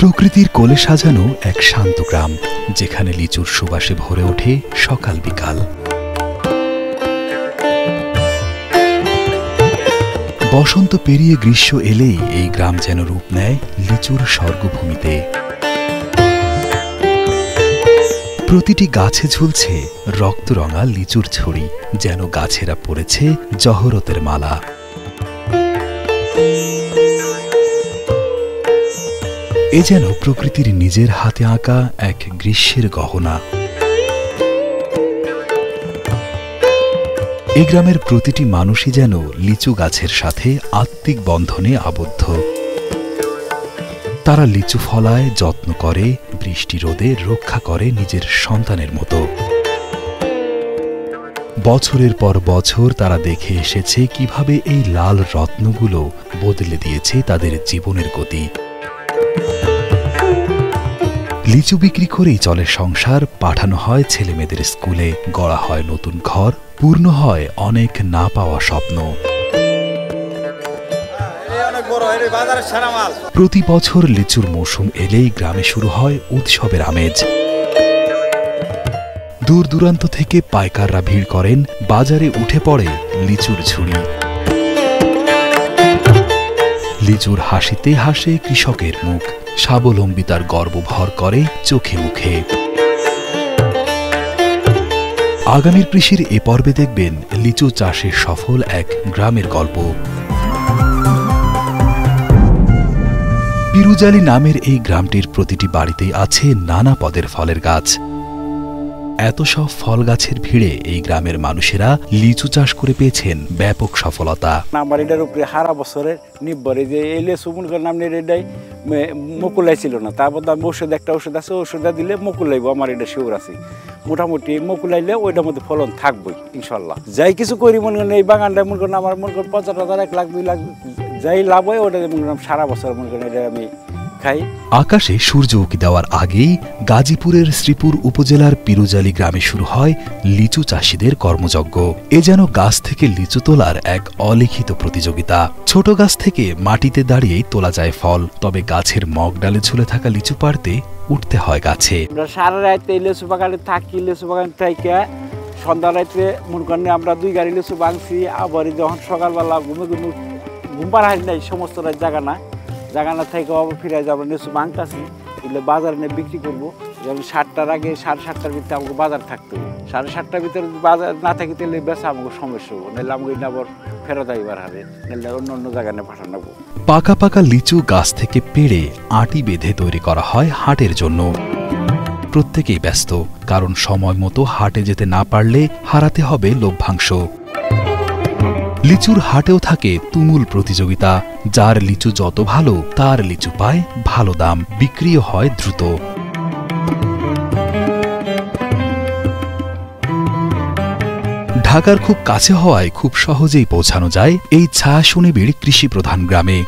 প্রকৃতির কোলে সাজানো এক শান্ত গ্রাম, যেখানে লিচুর সুবাসে ভরে ওঠে সকাল বিকাল। বসন্ত পেরিয়ে গ্রীষ্ম এলেই এই গ্রাম যেন রূপ নেয় লিচুর স্বর্গভূমিতে। প্রতিটি গাছে ঝুলছে রক্তরঙা লিচুর ছড়ি, যেন গাছেরা পড়েছে জহরতের মালা। এ যেন প্রকৃতির নিজের হাতে আঁকা এক গ্রীষ্মের গহনা। এই গ্রামের প্রতিটি মানুষই যেন লিচু গাছের সাথে আত্মিক বন্ধনে আবদ্ধ। তারা লিচু ফলায়, যত্ন করে, বৃষ্টি রোদে রক্ষা করে নিজের সন্তানের মতো। বছরের পর বছর তারা দেখে এসেছে কিভাবে এই লাল রত্নগুলো বদলে দিয়েছে তাদের জীবনের গতি। লিচু বিক্রি করেই চলে সংসার, পাঠানো হয় ছেলেমেয়েদের স্কুলে, গড়া হয় নতুন ঘর, পূর্ণ হয় অনেক না পাওয়া স্বপ্ন। প্রতি বছর লিচুর মৌসুম এলেই গ্রামে শুরু হয় উৎসবের আমেজ। দূর দূরান্ত থেকে পাইকাররা ভিড় করেন, বাজারে উঠে পড়ে লিচুর ঝুড়ি। লিচুর হাসিতে হাসে কৃষকের মুখ, স্বাবলম্বিতার গর্ব ভর করে চোখে মুখে। আগামীর কৃষির এ পর্বে দেখবেন লিচু চাষে সফল এক গ্রামের গল্প। পিরুজালি নামের এই গ্রামটির প্রতিটি বাড়িতেই আছে নানা পদের ফলের গাছ। এত সব ফল গাছের ভিড়ে এই গ্রামের মানুষেরা লিচু চাষ করে পেয়েছেন ব্যাপক সফলতা। আমার এটার উপরে হারা বছরের নির্ভরে যে এই লেচু নামের এটাই মুকুলাই ছিল না, তারপর আমি একটা ওষুধ আছে, ওষুধটা দিলে মুকুলাইব, আমার এটা শিওর আছে। মোটামুটি মুকুলাইলে ওইটার মধ্যে ফলন থাকবই ইনশাল্লাহ। যাই কিছু করি মনে করেন এই বাগানটা মনে করেন আমার মনে করেন 50,000, 1 লাখ, 2 লাখ যাই লাভ হয় ওটা মনে করেন সারা বছর মনে করেন এটা আমি খাই। আকাশে সূর্য উঁকি দেওয়ার আগেই গাজীপুরের শ্রীপুর উপজেলার পিরুজালি গ্রামে শুরু হয় লিচু চাষিদের কর্মযজ্ঞ। এ যেন গাছ থেকে লিচু তোলার এক অলিখিত প্রতিযোগিতা। ছোট গাছ থেকে মাটিতে দাঁড়িয়েই তোলা যায় ফল, তবে গাছের মগ ডালে ঝুলে থাকা লিচু পাড়তে উঠতে হয় গাছে। সারা রাতে লেচু বাগানে থাকি, লেচু বাগান থেকে সন্ধ্যা রাত্রে মনে করেন আমরা 2 গাড়ি লেচু ভাঙছি। আবার যখন সকালবেলা ঘুম পাড়া হারি নাই, সমস্ত রাত জাগানা থেকে আবার ফিরে যাবো লিচু ভাঙতাছি, এগুলো বাজারে নিয়ে বিক্রি করবো। যেমন 7টার আগে 7:30টার ভিতরে আমাকে বাজার থাকতে হবে। 7:30টার ভিতরে বাজার না থাকি তাহলে বেচা আমাকে সমস্যা হবো, নাহলে আমাকে আবার ফেরত আইবার হারে, নাহলে অন্য জায়গায় নিয়ে পাঠানো। পাকা পাকা লিচু গাছ থেকে পেড়ে আটি বেঁধে তৈরি করা হয় হাটের জন্য। প্রত্যেকেই ব্যস্ত, কারণ সময় মতো হাটে যেতে না পারলে হারাতে হবে লভ্যাংশ। লিচুর হাটেও থাকে তুমুল প্রতিযোগিতা। যার লিচু যত ভালো তার লিচু পায় ভালো দাম, বিক্রিও হয় দ্রুত। ঢাকার খুব কাছে হওয়ায় খুব সহজেই পৌঁছানো যায় এই ছায়াশনিবিড় কৃষি প্রধান গ্রামে।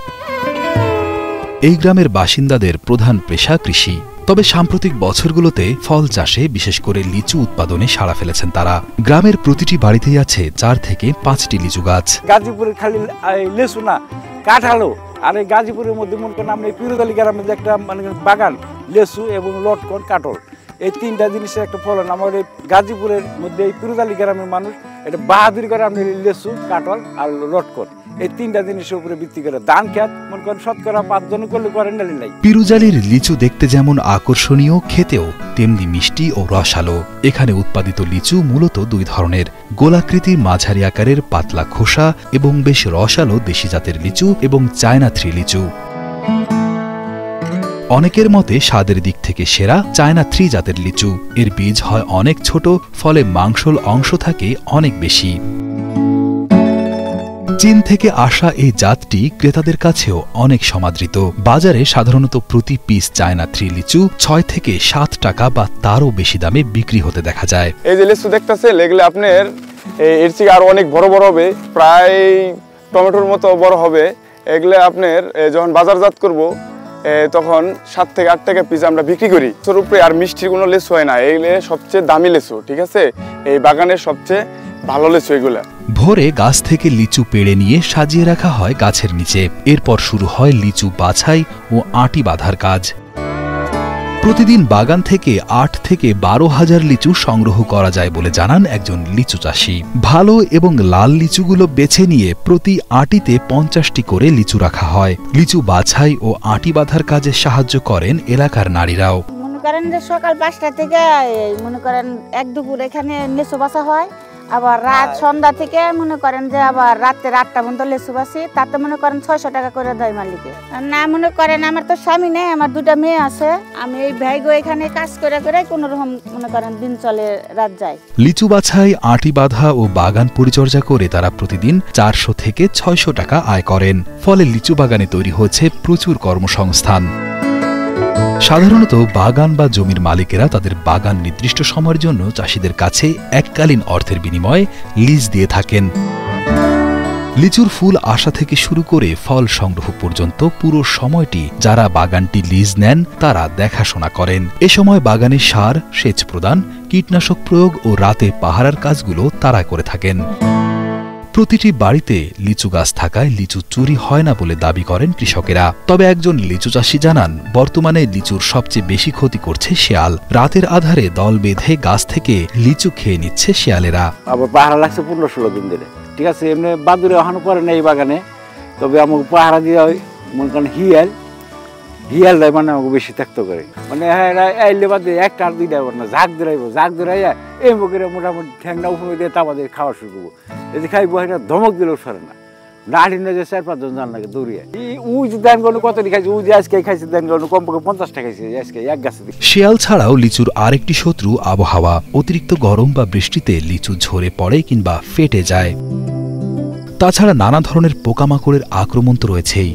এই গ্রামের বাসিন্দাদের প্রধান পেশা কৃষি, তবে সাম্প্রতিক বছরগুলোতে ফল চাষে, বিশেষ করে লিচু উৎপাদনে সাড়া ফেলেছেন তারা। গ্রামের প্রতিটি বাড়িতেই আছে 4 থেকে 5টি লিচু গাছ। গাজীপুরের খালি লেচু না, কাঁঠালও। আর এই গাজীপুরের মধ্যে মনে করেন আমরা পিরুজালি গ্রামের একটা মানে বাগান, লেচু এবং লটকন, কাঁঠাল, এই 3টা জিনিসের একটা ফলন। আমার এই গাজীপুরের মধ্যে এই পিরুজালি গ্রামের মানুষ এটা বাহাদুরি করে আপনি লেচু, কাঁঠাল আর লটকন, এই 3টা জিনিসের উপরে ভিত্তি করে ধান খেত মনে করেন শতকরা 5 জন করলে করেন নাই। পিরুজালির লিচু দেখতে যেমন আকর্ষণীয়, খেতেও তেমনি মিষ্টি ও রসালো। এখানে উৎপাদিত লিচু মূলত 2 ধরনের: গোলাকৃতির মাঝারি আকারের পাতলা খোসা এবং বেশ রসালো দেশি জাতের লিচু এবং চায়না 3 লিচু। অনেকের মতে স্বাদের দিক থেকে সেরা চায়না 3 জাতের লিচু। এর বীজ হয় অনেক ছোট, ফলে মাংসল অংশ থাকে অনেক বেশি। চীন থেকে আসা এই জাতটি ক্রেতাদের কাছেও অনেক সমাদৃত। বাজারে সাধারণত প্রতি পিস চায়না 3 লিচু 6 থেকে 7 টাকা বা তারও বেশি দামে বিক্রি হতে দেখা যায়। এই যে লিচু দেখতেছে এগুলো আপনার এর থেকে আরো অনেক বড় বড় হবে, প্রায় টমেটোর মতো বড় হবে। এগুলো আপনার যখন বাজারজাত করব তখন 7 থেকে 8 টাকা পিস আমরা বিক্রি করি। এর উপরে আর মিষ্টির কোনো লিচু হয় না, এগুলো সবচেয়ে দামি লিচু। ঠিক আছে, এই বাগানের সবচেয়ে ভালো লিচু এগুলা। ভোরে গাছ থেকে লিচু পেড়ে নিয়ে সাজিয়ে রাখা হয় গাছের নিচে। এরপর শুরু হয় লিচু বাছাই ও আটি বাঁধার কাজ। প্রতিদিন বাগান থেকে ৮ থেকে ১২,০০০ লিচু সংগ্রহ করা যায় বলে জানান একজন লিচু চাষি। ভালো এবং লাল লিচুগুলো বেছে নিয়ে প্রতি আঁটিতে ৫০টি করে লিচু রাখা হয়। লিচু বাছাই ও আঁটি বাঁধার কাজে সাহায্য করেন এলাকার নারীরাও। মনে করেন যে সকাল ৫টা থেকে মনে করেন ১ দুপুর এখানে লিচু বাছা হয়, আবার রাত সন্ধ্যা থেকে মনে করেন যে আবার রাতে ৮টা পর্যন্ত লিচু বাছি, তাতে মনে করেন ৬০০ টাকা করে দেয় মালিকে। না মনে করেন আমার তো স্বামী নেই, আমার ২টা মেয়ে আছে, আমি এই ভাইগো এখানে কাজ করে করে কোনো রকম মনে করেন দিন চলে, রাত যায়। লিচু বাছাই, আঁটি বাঁধা ও বাগান পরিচর্যা করে তারা প্রতিদিন ৪০০ থেকে ৬০০ টাকা আয় করেন। ফলে লিচু বাগানে তৈরি হয়েছে প্রচুর কর্মসংস্থান। সাধারণত বাগান বা জমির মালিকেরা তাদের বাগান নির্দিষ্ট সময়ের জন্য চাষিদের কাছে এককালীন অর্থের বিনিময়ে লিজ দিয়ে থাকেন। লিচুর ফুল আসা থেকে শুরু করে ফল সংগ্রহ পর্যন্ত পুরো সময়টি যারা বাগানটি লিজ নেন তারা দেখাশোনা করেন। এ সময় বাগানে সার, সেচ প্রদান, কীটনাশক প্রয়োগ ও রাতে পাহারার কাজগুলো তারা করে থাকেন। প্রতিটি বাড়িতে লিচু গাছ থাকায় লিচু চুরি হয় না বলে দাবি করেন কৃষকেরা। তবে একজন লিচু চাষি জানান, বর্তমানে লিচুর সবচেয়ে বেশি ক্ষতি করছে শেয়াল। রাতের আধারে দল বেঁধে গাছ থেকে লিচু খেয়ে নিচ্ছে শেয়ালেরা। আবার পাহারা লাগছে ১৫-১৬ দিন ধরে, ঠিক আছে। এমনি বাদুরে ওখানে পরে না এই বাগানে, তবে আমাকে পাহারা দিয়ে মনে করেন হিয়াল দেয়, মানে আমাকে বেশি ত্যাক্ত করে, মানে আইলে বাদে ১টা আর ২টা না ঝাঁক ধরাইয়া এই মুখের মোটামুটি ঠ্যাংনা উপরে দিয়ে তাবাদের খাওয়া শুরু করবো। যদি খাইবো এটা ধমক দিলেও সরে না, নাড়ি না যে ৪-৫ জন জান লাগে দৌড়িয়ে। উই যে দেন গণু কত খাইছে, উই যে আজকে খাইছে দেন গণু কমপক্ষে ৫০টা খাইছে আজকে এক গাছে। শিয়াল ছাড়াও লিচুর আরেকটি শত্রু আবহাওয়া। অতিরিক্ত গরম বা বৃষ্টিতে লিচু ঝরে পড়ে কিংবা ফেটে যায়। তাছাড়া নানা ধরনের পোকামাকড়ের আক্রমণ তো রয়েছেই।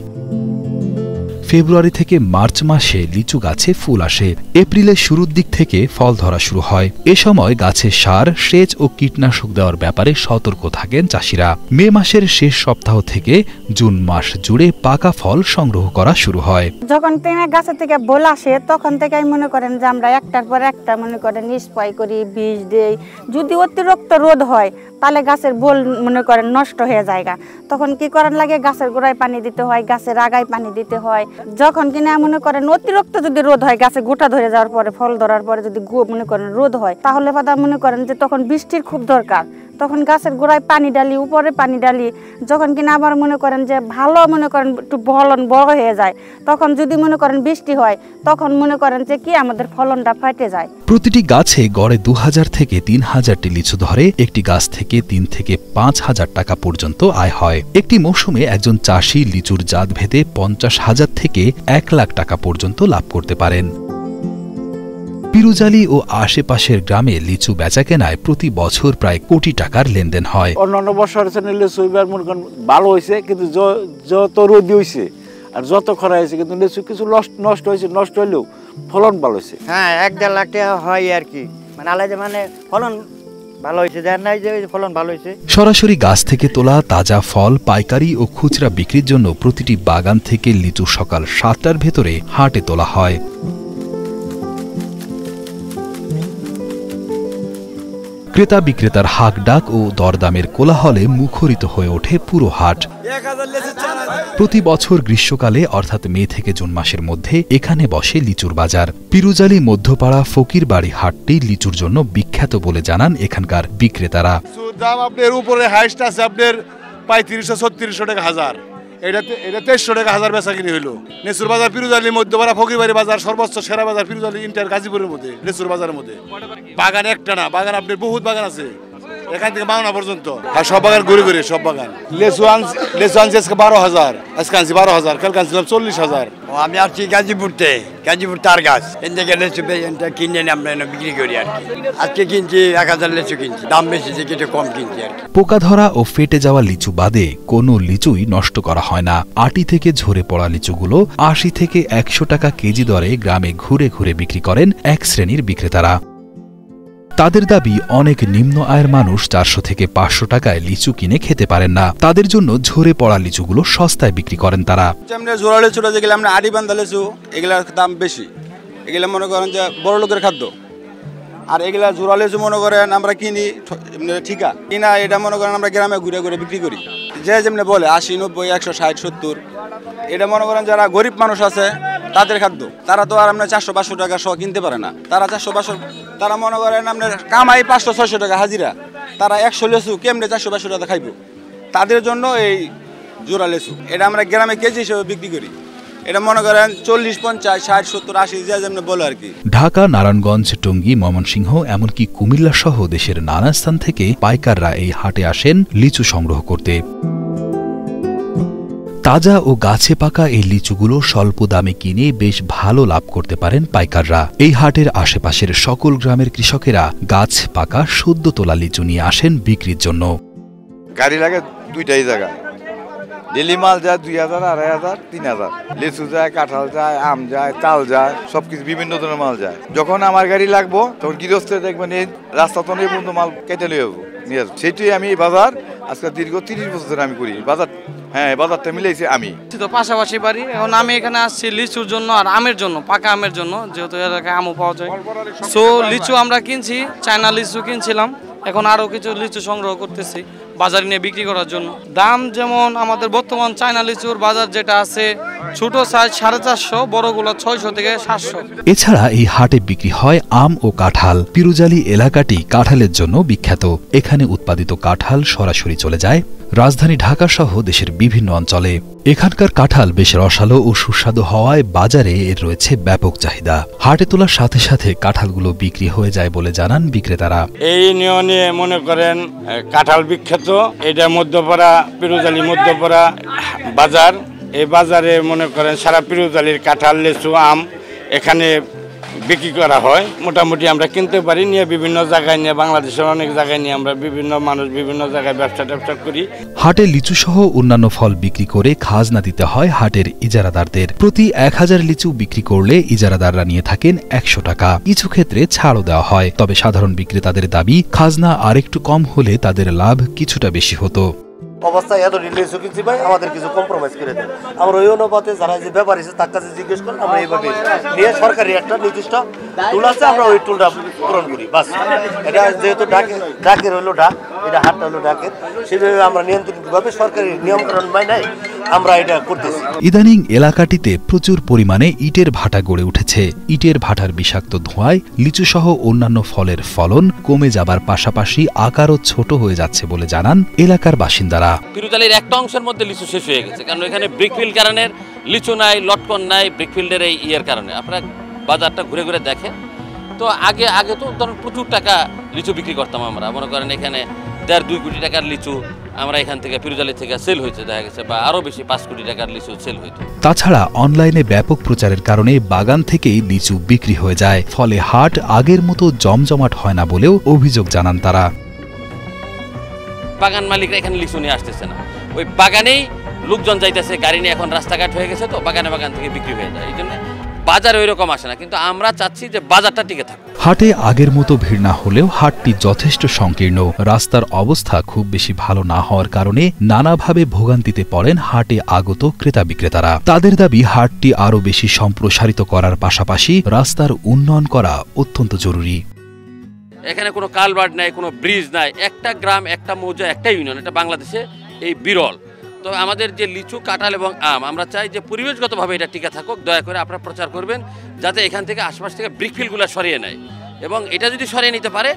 ফেব্রুয়ারি থেকে মার্চ মাসে লিচু গাছে ফুল আসে। এপ্রিলের শুরুর দিক থেকে ফল ধরা শুরু হয়। এ সময় গাছে সার, সেচ ও কীটনাশক দেওয়ার ব্যাপারে সতর্ক থাকেন চাষিরা। মে মাসের শেষ সপ্তাহ থেকে জুন মাস জুড়ে পাকা ফল সংগ্রহ করা শুরু হয়। যখন গাছের থেকে বোল আসে তখন থেকে মনে করেন যে আমরা একটার পর একটা মনে করেন স্প্রে করি, বীজ দেই। যদি অতিরিক্ত রোদ হয় তাহলে গাছের বোল মনে করেন নষ্ট হয়ে যায়, তখন কি করার লাগে, গাছের গোড়ায় পানি দিতে হয়, গাছের আগায় পানি দিতে হয়। যখন কিনা মনে করেন অতিরিক্ত যদি রোদ হয়, গাছে গোটা ধরে যাওয়ার পরে, ফল ধরার পরে যদি মনে করেন রোদ হয়, তাহলে মনে করেন যে তখন বৃষ্টির খুব দরকার। তখন গাছের গোড়ায় পানি ডালি, উপরে পানি ডালি। যখন কিনা আবার মনে করেন যে ভালো মনে করেন একটু ফলন বড় হয়ে যায়, তখন যদি মনে করেন বৃষ্টি হয়, তখন মনে করেন যে কি আমাদের ফলনটা ফাটে যায়। প্রতিটি গাছে গড়ে ২,০০০ থেকে ৩,০০০টি লিচু ধরে। একটি গাছ থেকে ৩ থেকে ৫,০০০ টাকা পর্যন্ত আয় হয়। একটি মৌসুমে একজন চাষি লিচুর জাত ভেদে ৫০,০০০ থেকে ১ লাখ টাকা পর্যন্ত লাভ করতে পারেন। পিরুজালি ও আশেপাশের গ্রামে লিচু বেচাকেনায় প্রতি বছর প্রায় কোটি টাকার লেনদেন হয়। অন্যান্য বছরের চেয়ে লিচু এবার মনে করেন ভালো হয়েছে, কিন্তু যত রোদি হয়েছে আর যত খরা হয়েছে, কিন্তু লিচু কিছু নষ্ট হয়েছে, নষ্ট হলেও ফলন ভালো হয়েছে। হ্যাঁ, ১-১.৫ লাখ টাকা হয় আর কি, মানে আলাদা মানে ফলন ভালো হয়েছে, যার নাই যে ফলন ভালো হয়েছে। সরাসরি গাছ থেকে তোলা তাজা ফল পাইকারি ও খুচরা বিক্রির জন্য প্রতিটি বাগান থেকে লিচু সকাল ৭টার ভেতরে হাটে তোলা হয়। ক্রেতা বিক্রেতার হাক ডাক ও দরদামের কোলাহলে মুখরিত হয়ে ওঠে পুরো হাট। প্রতি বছর গ্রীষ্মকালে অর্থাৎ মে থেকে জুন মাসের মধ্যে এখানে বসে লিচুর বাজার। পিরুজালি মধ্যপাড়া ফকিরবাড়ি হাটটি লিচুর জন্য বিখ্যাত বলে জানান এখানকার বিক্রেতারা। দাম আপনার উপরে হাইস্ট আছে আপনার ৩৫০-৩৬০০ টাকা হাজার, এটা ২৩০০ টাকা হাজার বেচা কিনে হইলো। লিচুর বাজার পিরুজালি মধ্যপাড়া ফকিরবাড়ি বাজার সর্বোচ্চ সেরা বাজার পিরুজালি ইন্টার গাজীপুরের মধ্যে। লিচুর বাজারের মধ্যে বাগান একটা না, বাগান আপনার বহুত বাগান আছে, এখান থেকে মাওনা পর্যন্ত। আর সব বাগান ঘুরে ঘুরে সব বাগান। লিচু আনছি আজকে ১২,০০০, আজকে আনছি ১২,০০০, কালকে আনছিলাম ৪০,০০০। আমি আসছি গাজীপুর তার গাছ, এন থেকে লিচু কিনে আমরা বিক্রি করি আর কি। আজকে কিনছি ১,০০০ লিচু কিনছি, দাম বেশি থেকে একটু কম কিনছি আর কি। পোকা ধরা ও ফেটে যাওয়া লিচু বাদে কোনো লিচুই নষ্ট করা হয় না। আটি থেকে ঝরে পড়া লিচুগুলো ৮০ থেকে ১০০ টাকা কেজি দরে গ্রামে ঘুরে ঘুরে বিক্রি করেন এক শ্রেণীর বিক্রেতারা। তাদের দাবি, অনেক নিম্ন আয়ের মানুষ ৪০০ থেকে ৫০০ টাকায় লিচু কিনে খেতে পারেন না। তাদের জন্য ঝরে পড়া লিচুগুলো সস্তায় বিক্রি করেন তারা। জোড়া লিচুটা যেগুলো আমরা আড়ি বান্ধা লিচু, এগুলার দাম বেশি। এগুলা মনে করেন যে বড় লোকের খাদ্য। আর এগুলা জোড়া লিচু মনে করেন আমরা কিনি ঠিকা কিনা, এটা মনে করেন আমরা গ্রামে ঘুরে ঘুরে বিক্রি করি। যে যেমনি বলে ৮০, ৯০, ১৬০, ৭০। এটা মনে করেন যারা গরিব মানুষ আছে তাদের খাদ্য। তারা তো আর আপনার 400-500 টাকা সহ কিনতে পারে না। তারা 400-500, তারা মনে করেন আপনার কামাই 500-600 টাকা হাজিরা, তারা 100 লেচু কেমনে 400-500 টাকা খাইব? তাদের জন্য এই জোড়া লেচু এটা আমরা গ্রামে কেজি হিসেবে বিক্রি করি। এটা মনে করেন 40, 50, 60, 70, 80 যা যেমন বলে আর কি। ঢাকা, নারায়ণগঞ্জ, টঙ্গী, ময়মনসিংহ এমনকি কুমিল্লা সহ দেশের নানা স্থান থেকে পাইকাররা এই হাটে আসেন লিচু সংগ্রহ করতে। তাজা ও গাছে পাকা এই লিচুগুলো স্বল্প দামে কিনে বেশ ভালো লাভ করতে পারেন পাইকাররা। এই হাটের আশেপাশের সকল গ্রামের কৃষকেরা গাছ পাকা সদ্য তোলা লিচু নিয়ে আসেন বিক্রির জন্য। গাড়ি লাগে দুইটাই জায়গা, ডেলি মাল যায় 2000, 2500, 3000, লিচু যায়, কাঁঠাল যায়, আম যায়, তাল যায়, সবকিছু বিভিন্ন ধরনের মাল যায়। যখন আমার গাড়ি লাগবো তখন গৃহস্থ দেখবেন এই রাস্তা তো নেই পর্যন্ত মাল কেটে নিয়ে যাবো, সেটাই আমি বাজার আজকে দীর্ঘ 30 বছর ধরে আমি করি বাজার। হ্যাঁ, বাজারটা মিলেছে আমি তো পাশাপাশি বাড়ি। এখন আমি এখানে আসছি লিচুর জন্য আর আমের জন্য, পাকা আমের জন্য, যেহেতু এলাকায় আমও পাওয়া যায়। সো লিচু আমরা কিনছি, চায়না লিচু কিনছিলাম, এখন আরও কিছু লিচু সংগ্রহ করতেছি বাজারে নিয়ে বিক্রি করার জন্য। দাম যেমন আমাদের বর্তমান চায়না লিচুর বাজার যেটা আছে, ছোট সাইজ 450, বড়গুলো 600 থেকে 700। এছাড়া এই হাটে বিক্রি হয় আম ও কাঁঠাল। পিরুজালি এলাকাটি কাঁঠালের জন্য বিখ্যাত। এখানে উৎপাদিত কাঁঠাল সরাসরি চলে যায় রাজধানী ঢাকা সহ দেশের বিভিন্ন অঞ্চলে। এখানকার কাঁঠাল বেশ রসালো ও সুস্বাদু হওয়ায় বাজারে এর রয়েছে ব্যাপক চাহিদা। হাটে তোলার সাথে সাথে কাঁঠালগুলো বিক্রি হয়ে যায় বলে জানান বিক্রেতারা। এই ইউনিয়নে মনে করেন কাঁঠাল বিখ্যাত। এটা মধ্যপাড়া, পিরুজালি মধ্যপাড়া বাজার। এই বাজারে মনে করেন সারা পিরুজালির কাঁঠাল, লেচু, আম এখানে বিক্রি করা হয়। মোটামুটি আমরা কিনতে পারি, নিয়ে বিভিন্ন জায়গায় নিয়ে, বাংলাদেশের অনেক জায়গায় নিয়ে আমরা বিভিন্ন মানুষ বিভিন্ন জায়গায় ব্যবসা করি। হাটে লিচু সহ অন্যান্য ফল বিক্রি করে খাজনা দিতে হয় হাটের ইজারাদারদের। প্রতি 1000 লিচু বিক্রি করলে ইজারাদাররা নিয়ে থাকেন 100 টাকা। কিছু ক্ষেত্রে ছাড়ও দেওয়া হয়, তবে সাধারণ বিক্রেতাদের দাবি খাজনা আরেকটু কম হলে তাদের লাভ কিছুটা বেশি হতো। অবস্থায় এত লিচু কিনছি ভাই, আমাদের কিছু কম্প্রোমাইজ করে দেন। আমরা ওই অনুপাতে যারা যে ব্যাপারী আছে তার কাছে জিজ্ঞেস করেন, আমরা এইভাবে নিয়ে সরকারি একটা নির্দিষ্ট টুল আছে, আমরা ওই টুলটা পূরণ করি বাস। এটা যেহেতু ডাকের হলো ডাক, এটা হাটটা হলো ডাকের, সেভাবে আমরা নিয়ন্ত্রণভাবে সরকারি নিয়মকানুন মাইনাই আমরা এটা করতেছি। ইদানিং এলাকাটিতে প্রচুর পরিমাণে ইটের ভাটা গড়ে উঠেছে। ইটের ভাটার বিষাক্ত ধোঁয়ায় লিচু সহ অন্যান্য ফলের ফলন কমে যাবার পাশাপাশি আকারও ছোট হয়ে যাচ্ছে বলে জানান এলাকার বাসিন্দারা। পিরুজালির একটা অংশের মধ্যে লিচু শেষ হয়ে গেছে, কারণ এখানে ব্রিকফিল্ড কারণের লিচু নাই, লটকন নাই, ব্রিকফিল্ডের এই ইয়ের কারণে। আপনারা বাজারটা ঘুরে ঘুরে দেখেন তো আগে তো ধরুন প্রচুর টাকা লিচু বিক্রি করতাম আমরা। মনে করেন এখানে 1.5-2 কোটি টাকার লিচু আমরা এখান থেকে পিরুজালি থেকে সেল হয়েছে দেখা গেছে, বা আরও বেশি 5 কোটি টাকার লিচু সেল হইতো। তাছাড়া অনলাইনে ব্যাপক প্রচারের কারণে বাগান থেকেই লিচু বিক্রি হয়ে যায়, ফলে হাট আগের মতো জমজমাট হয় না বলেও অভিযোগ জানান তারা। বাগান মালিকরা এখানে লিচু নিয়ে আসতেছে না, ওই বাগানেই লোকজন যাইতেছে, গাড়ি নিয়ে এখন রাস্তাঘাট হয়ে গেছে, তো বাগান থেকে বিক্রি হয়ে যায়। এই জন্য বাজার ওই রকম আসে না, কিন্তু আমরা চাচ্ছি যে বাজারটা টিকে থাকে। হাটে আগের মতো ভিড় না হলেও হাটটি যথেষ্ট সংকীর্ণ। রাস্তার অবস্থা খুব বেশি ভালো না হওয়ার কারণে নানাভাবে ভোগান্তিতে পড়েন হাটে আগত ক্রেতা বিক্রেতারা। তাদের দাবি হাটটি আরও বেশি সম্প্রসারিত করার পাশাপাশি রাস্তার উন্নয়ন করা অত্যন্ত জরুরি। এখানে কোনো কালভার্ট নাই, কোনো ব্রিজ নাই, একটা গ্রাম, একটা মৌজা, একটা ইউনিয়ন, এটা বাংলাদেশে এই বিরল। তো আমাদের যে লিচু, কাঁঠাল এবং আম, আমরা চাই যে পরিবেশগতভাবে এটা টিকে থাকুক। দয়া করে আপনারা প্রচার করবেন যাতে এখান থেকে আশপাশ থেকে ব্রিকফিল্ডগুলো সরিয়ে নেয়, এবং এটা যদি সরিয়ে নিতে পারে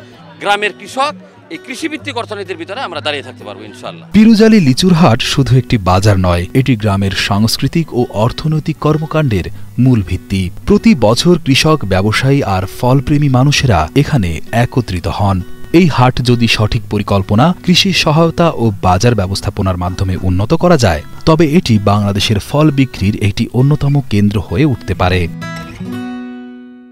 গ্রামের কৃষক এই কৃষিভিত্তিক অর্থনীতির ভিতরে আমরা দাঁড়িয়ে থাকতে পারবো ইনশাআল্লাহ। পিরুজালি লিচুর হাট শুধু একটি বাজার নয়, এটি গ্রামের সাংস্কৃতিক ও অর্থনৈতিক কর্মকাণ্ডের মূল ভিত্তি। প্রতি বছর কৃষক, ব্যবসায়ী আর ফলপ্রেমী মানুষেরা এখানে একত্রিত হন। এই হাট যদি সঠিক পরিকল্পনা, কৃষি সহায়তা ও বাজার ব্যবস্থাপনার মাধ্যমে উন্নত করা যায়, তবে এটি বাংলাদেশের ফল বিক্রির একটি অন্যতম কেন্দ্র হয়ে উঠতে পারে।